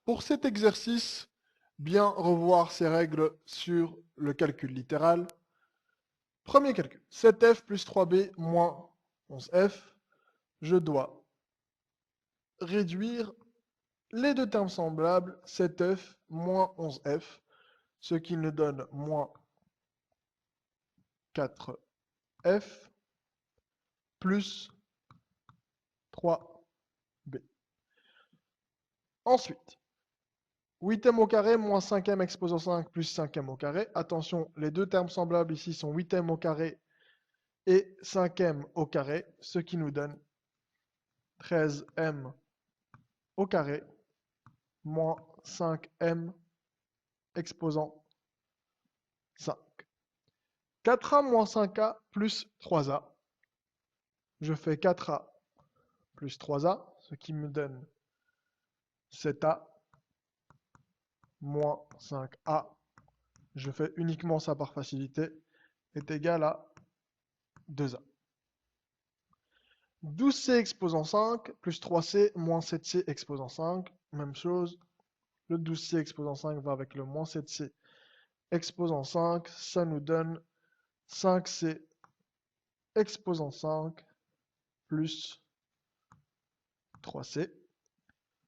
Pour cet exercice, bien revoir ces règles sur le calcul littéral. Premier calcul, 7f plus 3b moins 11f. Je dois réduire les deux termes semblables, 7f moins 11f, ce qui nous donne moins 4f plus 3b. Ensuite, 8m au carré moins 5m exposant 5 plus 5m au carré. Attention, les deux termes semblables ici sont 8m au carré et 5m au carré, ce qui nous donne 13m au carré moins 5m exposant 5. 4a moins 5a plus 3a. Je fais 4a plus 3a, ce qui me donne 7a moins 5a. Je fais uniquement ça par facilité, est égal à 2a. 12c exposant 5 plus 3c moins 7c exposant 5. Même chose, le 12c exposant 5 va avec le moins 7c exposant 5. Ça nous donne 5c exposant 5 plus 3c.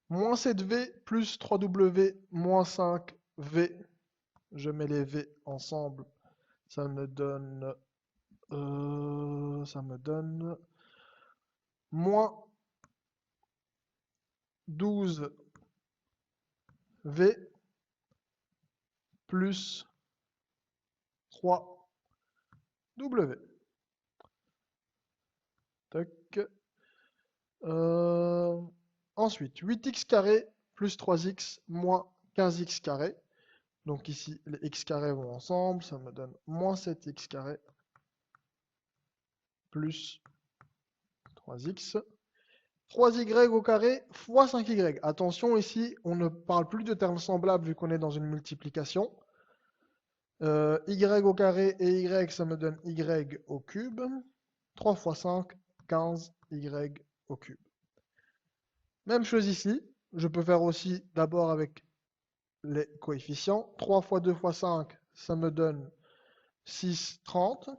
Moins 7v plus 3w moins 5v. Je mets les v ensemble. Ça me donne moins 12v plus 3w. Tac. Ensuite, 8x carré plus 3x moins 15x carré. Donc ici, les x carrés vont ensemble. Ça me donne moins 7x carré plus 3x. 3y au carré fois 5y. Attention, ici, on ne parle plus de termes semblables vu qu'on est dans une multiplication. Y au carré et y, ça me donne y au cube. 3 fois 5, 15y au cube. Même chose ici. Je peux faire aussi d'abord avec les coefficients. 3 fois 2 fois 5, ça me donne 6, 30.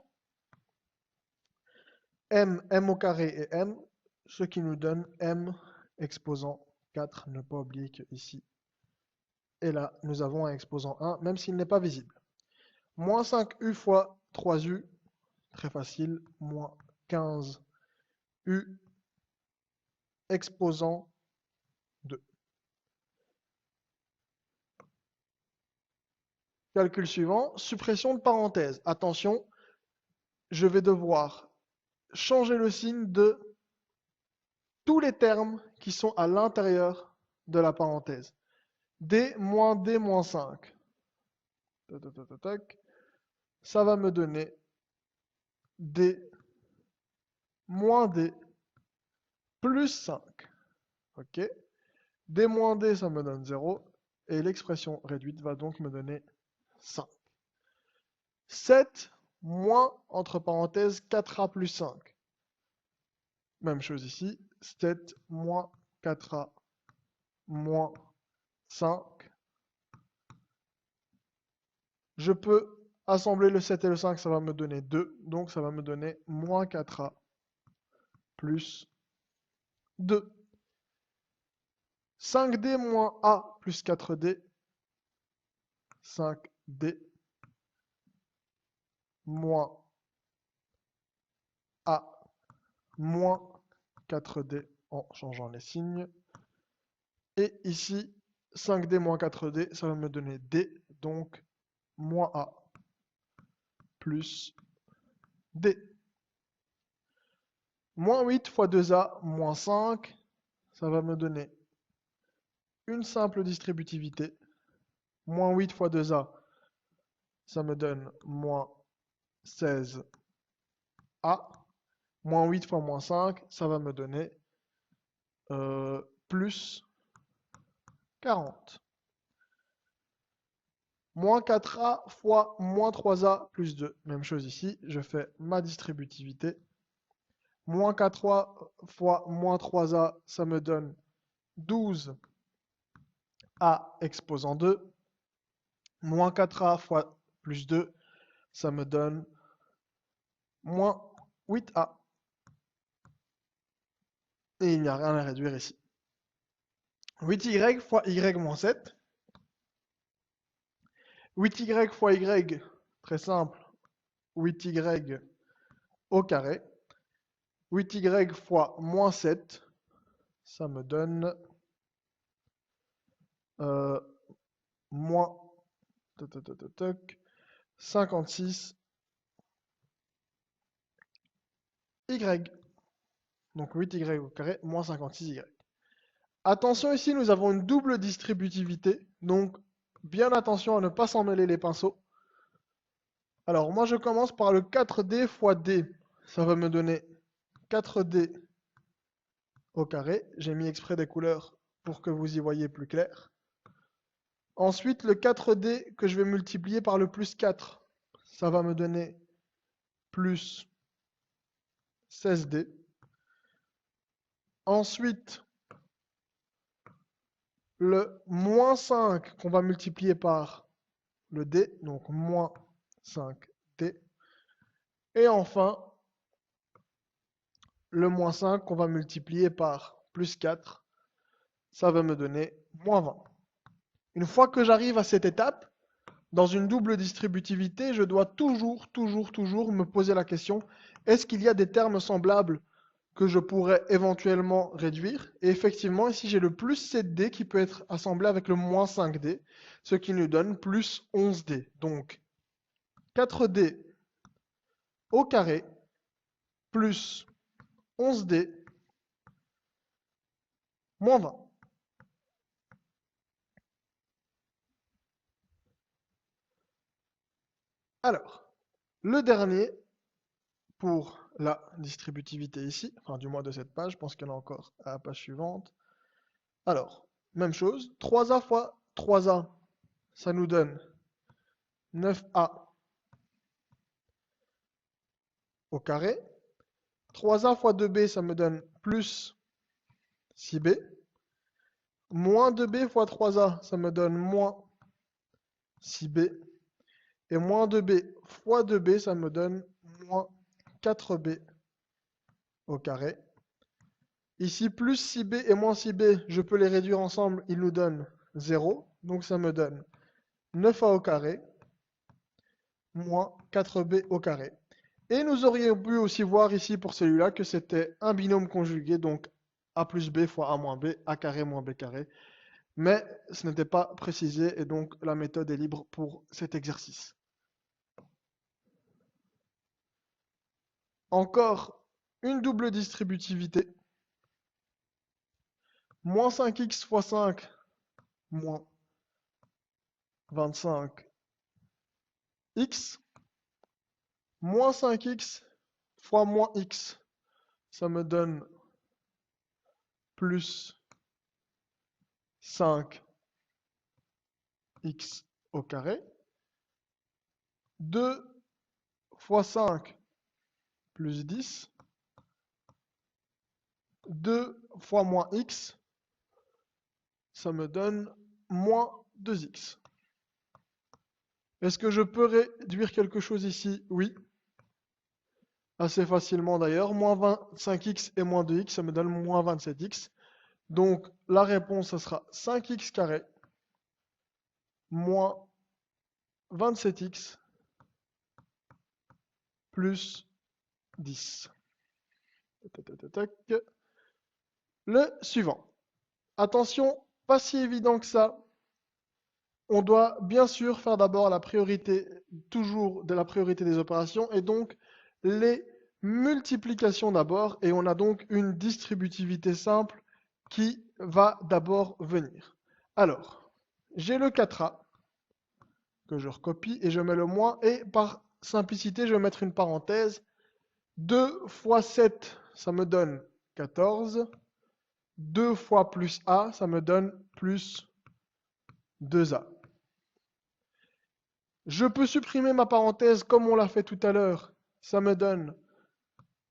M au carré et M, ce qui nous donne M exposant 4. Ne pas oublier que ici et là, nous avons un exposant 1, même s'il n'est pas visible. Moins 5U fois 3U, très facile, moins 15U exposant 2. Calcul suivant, suppression de parenthèse. Attention, je vais devoir changer le signe de tous les termes qui sont à l'intérieur de la parenthèse. D moins D moins 5. Ça va me donner D moins D plus 5. Ok. D moins D, ça me donne 0. Et l'expression réduite va donc me donner 5. 7 moins, entre parenthèses, 4a plus 5. Même chose ici. 7 moins 4a moins 5. Je peux assembler le 7 et le 5, ça va me donner 2. Donc ça va me donner moins 4a plus 2. 5d moins a plus 4d. 5d moins a moins 4d en changeant les signes. Et ici, 5d moins 4d, ça va me donner d. Donc moins a plus d. Moins 8 fois 2a moins 5, ça va me donner une simple distributivité. Moins 8 fois 2a, ça me donne moins 16a. Moins 8 fois moins 5, ça va me donner plus 40. Moins 4a fois moins 3a plus 2. Même chose ici, je fais ma distributivité. Moins 4a fois moins 3a, ça me donne 12a A exposant 2, moins 4A fois plus 2, ça me donne moins 8A. Et il n'y a rien à réduire ici. 8y fois y moins 7. 8y fois y, très simple, 8y au carré. 8y fois moins 7, ça me donne moins 56 y. Donc 8y au carré moins 56y. Attention ici, nous avons une double distributivité. Donc bien attention à ne pas s'en mêler les pinceaux. Alors moi je commence par le 4D fois D. Ça va me donner 4D au carré. J'ai mis exprès des couleurs pour que vous y voyez plus clair. Ensuite, le 4D que je vais multiplier par le plus 4. Ça va me donner plus 16D. Ensuite, le moins 5 qu'on va multiplier par le D, donc moins 5D. Et enfin, le moins 5 qu'on va multiplier par plus 4, ça va me donner moins 20. Une fois que j'arrive à cette étape, dans une double distributivité, je dois toujours me poser la question, est-ce qu'il y a des termes semblables que je pourrais éventuellement réduire? Et effectivement, ici j'ai le plus 7D qui peut être assemblé avec le moins 5D, ce qui nous donne plus 11D. Donc 4D au carré plus 11D moins 20. Alors, le dernier pour la distributivité ici, enfin du moins de cette page, je pense qu'il y en a encore à la page suivante. Alors, même chose, 3A fois 3A, ça nous donne 9A au carré. 3A fois 2B, ça me donne plus 6B. Moins 2B fois 3A, ça me donne moins 6B. Et moins 2B fois 2B, ça me donne moins 4B au carré. Ici, plus 6B et moins 6B, je peux les réduire ensemble, ils nous donnent 0. Donc ça me donne 9A au carré moins 4B au carré. Et nous aurions pu aussi voir ici pour celui-là que c'était un binôme conjugué, donc A plus B fois A moins B, A carré moins B carré. Mais ce n'était pas précisé et donc la méthode est libre pour cet exercice. Encore une double distributivité. Moins 5x fois 5, moins 25x. Moins 5x fois moins x, ça me donne plus 5x au carré. 2 fois 5 plus 10. 2 fois moins x, ça me donne moins 2x. Est-ce que je peux réduire quelque chose ici? Oui. Assez facilement d'ailleurs. Moins 25x et moins 2x, ça me donne moins 27x. Donc la réponse, ce sera 5x carré moins 27x plus 10. Le suivant. Attention, pas si évident que ça. On doit bien sûr faire d'abord la priorité, toujours de la priorité des opérations, et donc les multiplications d'abord, et on a donc une distributivité simple qui va d'abord venir. Alors, j'ai le 4A que je recopie et je mets le moins, et par simplicité, je vais mettre une parenthèse. 2 fois 7, ça me donne 14. 2 fois plus A, ça me donne plus 2A. Je peux supprimer ma parenthèse comme on l'a fait tout à l'heure. Ça me donne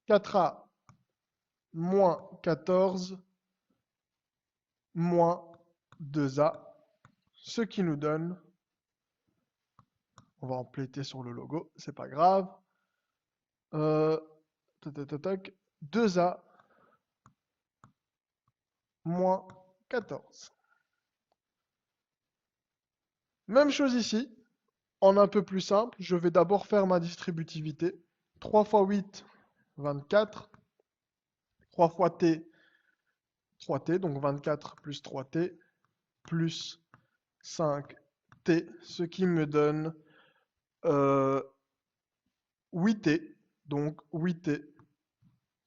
4A moins 14 moins 2A. ce qui nous donne, on va empléter sur le logo, c'est pas grave, 2A moins 14. Même chose ici, en un peu plus simple, je vais d'abord faire ma distributivité. 3 fois 8, 24. 3 fois t, 3t, donc 24 plus 3t, plus 5t, ce qui me donne 8t, donc 8t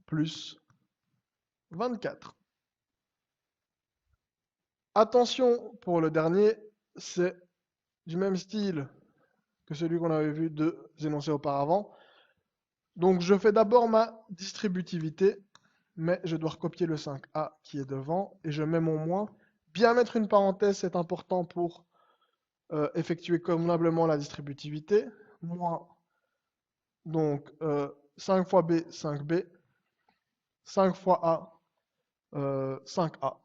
plus 24. Attention, pour le dernier, c'est du même style que celui qu'on avait vu de énoncer auparavant. Donc je fais d'abord ma distributivité, mais je dois recopier le 5a qui est devant, et je mets mon moins. Bien mettre une parenthèse, c'est important pour effectuer convenablement la distributivité. Moins, donc 5 fois b, 5b, 5 fois a, 5a,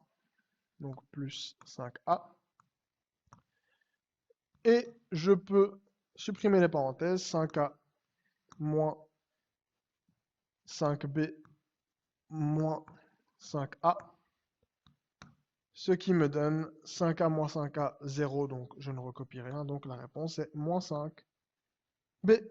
donc plus 5a. Et je peux supprimer les parenthèses, 5a moins 5b moins 5a, ce qui me donne 5a moins 5a, 0, donc je ne recopie rien, donc la réponse est moins 5b.